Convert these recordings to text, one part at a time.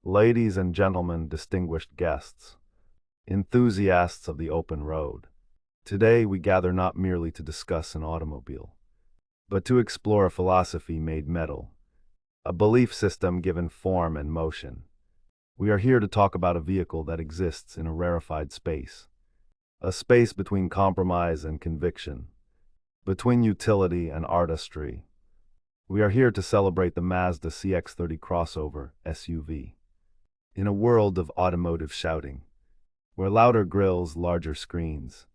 Ladies and gentlemen, distinguished guests, enthusiasts of the open road. Today we gather not merely to discuss an automobile, but to explore a philosophy made metal, a belief system given form and motion. We are here to talk about a vehicle that exists in a rarefied space, a space between compromise and conviction, between utility and artistry. We are here to celebrate the Mazda CX-30 Crossover SUV. In a world of automotive shouting, where louder grills, larger screens,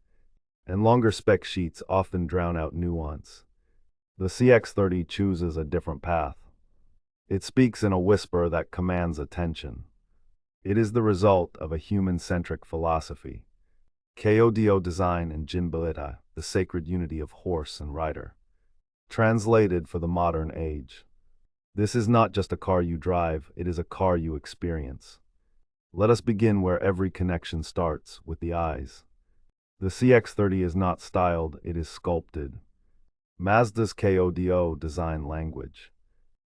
and longer spec sheets often drown out nuance, the CX-30 chooses a different path. It speaks in a whisper that commands attention. It is the result of a human-centric philosophy, KODO design and Jinbilita, the sacred unity of horse and rider, translated for the modern age. This is not just a car you drive, it is a car you experience. Let us begin where every connection starts, with the eyes. The CX-30 is not styled, it is sculpted. Mazda's KODO design language.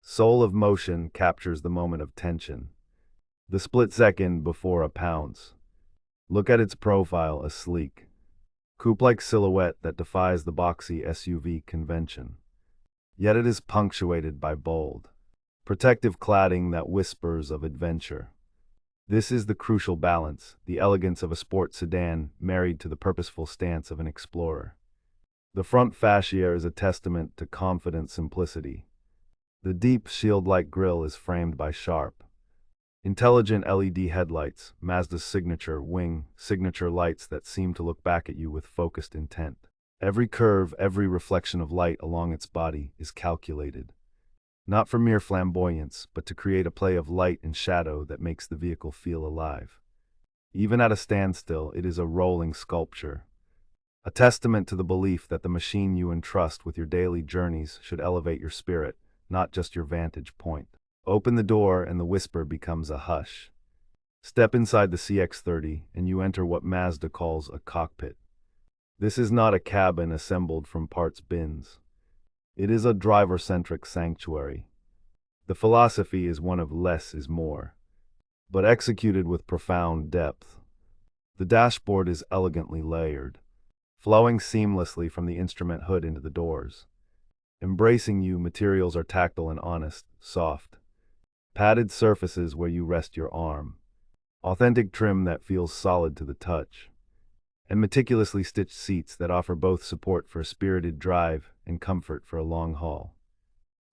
Soul of motion captures the moment of tension, the split second before a pounce. Look at its profile, a sleek, coupe-like silhouette that defies the boxy SUV convention. Yet it is punctuated by bold, protective cladding that whispers of adventure. This is the crucial balance, the elegance of a sport sedan married to the purposeful stance of an explorer. The front fascia is a testament to confident simplicity. The deep shield-like grille is framed by sharp, intelligent LED headlights, Mazda's signature lights that seem to look back at you with focused intent. Every curve, every reflection of light along its body is calculated, not for mere flamboyance, but to create a play of light and shadow that makes the vehicle feel alive. Even at a standstill, it is a rolling sculpture, a testament to the belief that the machine you entrust with your daily journeys should elevate your spirit, not just your vantage point. Open the door and the whisper becomes a hush. Step inside the CX-30 and you enter what Mazda calls a cockpit. This is not a cabin assembled from parts bins. It is a driver-centric sanctuary. The philosophy is one of less is more, but executed with profound depth. The dashboard is elegantly layered, flowing seamlessly from the instrument hood into the doors. Embracing you, materials are tactile and honest, soft. Padded surfaces where you rest your arm. Authentic trim that feels solid to the touch. And meticulously stitched seats that offer both support for a spirited drive and comfort for a long haul.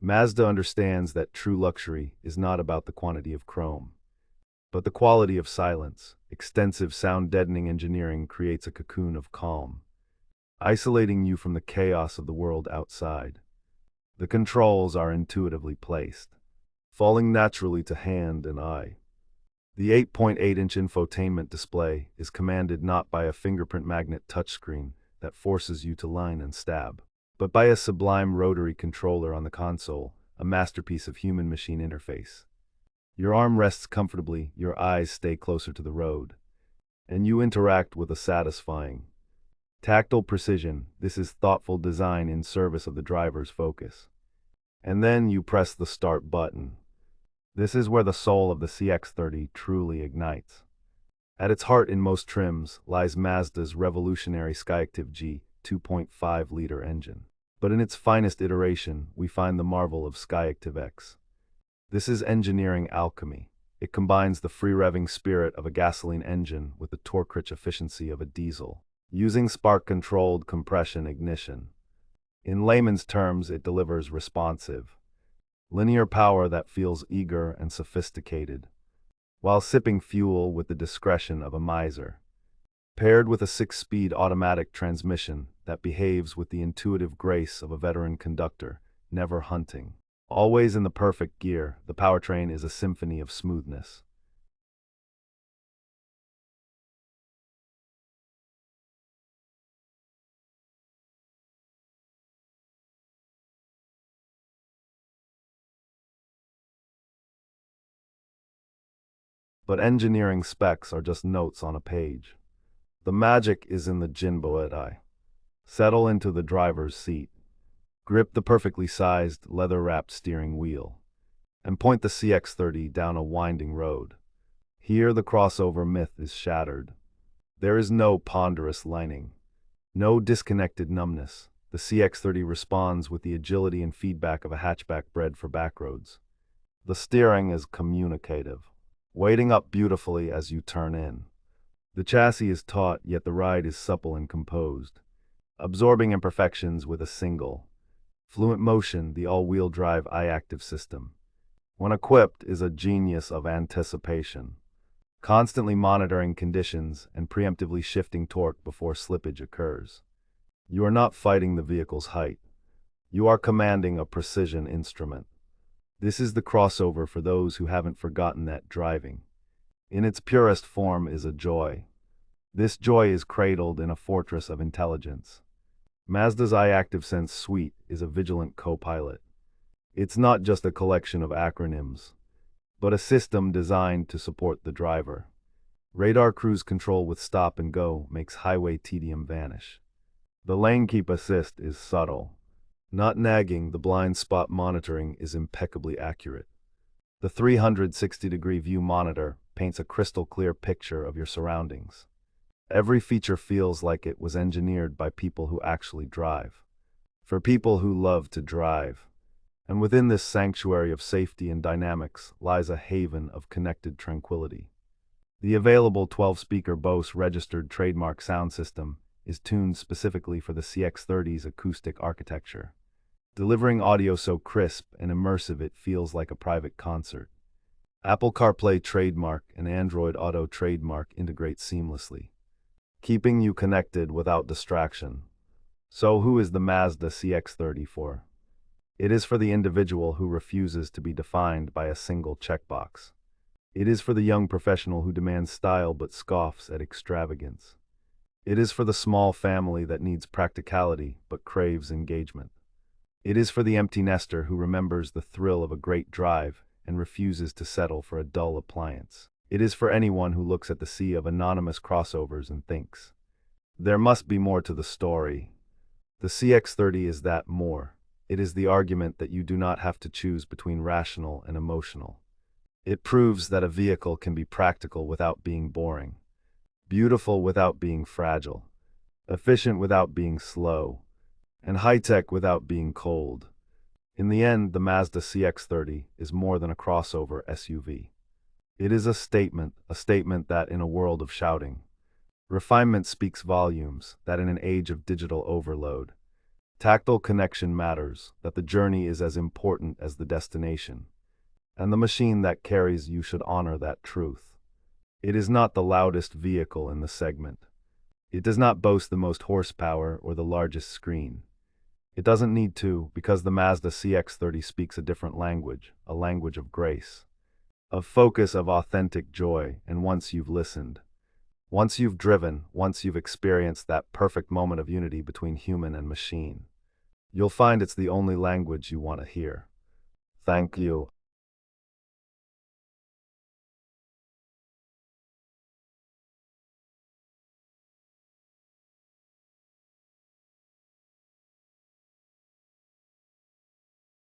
Mazda understands that true luxury is not about the quantity of chrome, but the quality of silence. Extensive sound-deadening engineering creates a cocoon of calm, isolating you from the chaos of the world outside. The controls are intuitively placed, falling naturally to hand and eye. The 8.8-inch infotainment display is commanded not by a fingerprint magnet touchscreen that forces you to line and stab, but by a sublime rotary controller on the console, a masterpiece of human-machine interface. Your arm rests comfortably, your eyes stay closer to the road, and you interact with a satisfying, tactile precision. This is thoughtful design in service of the driver's focus. And then you press the start button. This is where the soul of the CX-30 truly ignites. At its heart in most trims lies Mazda's revolutionary Skyactiv G 2.5-liter engine. But in its finest iteration, we find the marvel of Skyactiv X. This is engineering alchemy. It combines the free-revving spirit of a gasoline engine with the torque-rich efficiency of a diesel, using spark-controlled compression ignition. In layman's terms, it delivers responsive, linear power that feels eager and sophisticated, while sipping fuel with the discretion of a miser. Paired with a 6-speed automatic transmission that behaves with the intuitive grace of a veteran conductor, never hunting. Always in the perfect gear, the powertrain is a symphony of smoothness. But engineering specs are just notes on a page. The magic is in the Jinbilita. Settle into the driver's seat. Grip the perfectly sized, leather-wrapped steering wheel. and point the CX-30 down a winding road. Here the crossover myth is shattered. There is no ponderous lining, no disconnected numbness. The CX-30 responds with the agility and feedback of a hatchback bred for backroads. The steering is communicative, weighting up beautifully as you turn in. The chassis is taut, yet the ride is supple and composed, absorbing imperfections with a single, fluent motion. The all-wheel drive iActive system, when equipped, is a genius of anticipation, constantly monitoring conditions and preemptively shifting torque before slippage occurs. You are not fighting the vehicle's height. You are commanding a precision instrument. This is the crossover for those who haven't forgotten that driving, in its purest form, is a joy. This joy is cradled in a fortress of intelligence. Mazda's iActive Sense suite is a vigilant co-pilot. It's not just a collection of acronyms, but a system designed to support the driver. Radar cruise control with stop and go makes highway tedium vanish. The lane keep assist is subtle, not nagging. The blind spot monitoring is impeccably accurate. The 360-degree view monitor paints a crystal clear picture of your surroundings. Every feature feels like it was engineered by people who actually drive, for people who love to drive. And within this sanctuary of safety and dynamics lies a haven of connected tranquility. The available 12-speaker Bose registered trademark sound system is tuned specifically for the CX-30's acoustic architecture, delivering audio so crisp and immersive it feels like a private concert. Apple CarPlay trademark and Android Auto trademark integrate seamlessly, keeping you connected without distraction. So who is the Mazda CX-30 for? It is for the individual who refuses to be defined by a single checkbox. It is for the young professional who demands style but scoffs at extravagance. It is for the small family that needs practicality but craves engagement. It is for the empty nester who remembers the thrill of a great drive and refuses to settle for a dull appliance. It is for anyone who looks at the sea of anonymous crossovers and thinks, there must be more to the story. The CX-30 is that more. It is the argument that you do not have to choose between rational and emotional. It proves that a vehicle can be practical without being boring, beautiful without being fragile, efficient without being slow, and high-tech without being cold. In the end, the Mazda CX-30 is more than a crossover SUV. It is a statement that in a world of shouting, refinement speaks volumes, that in an age of digital overload, tactile connection matters, that the journey is as important as the destination, and the machine that carries you should honor that truth. It is not the loudest vehicle in the segment. It does not boast the most horsepower or the largest screen. It doesn't need to, because the Mazda CX-30 speaks a different language, a language of grace, of focus, of authentic joy. And once you've listened, once you've driven, once you've experienced that perfect moment of unity between human and machine, you'll find it's the only language you want to hear. Thank you.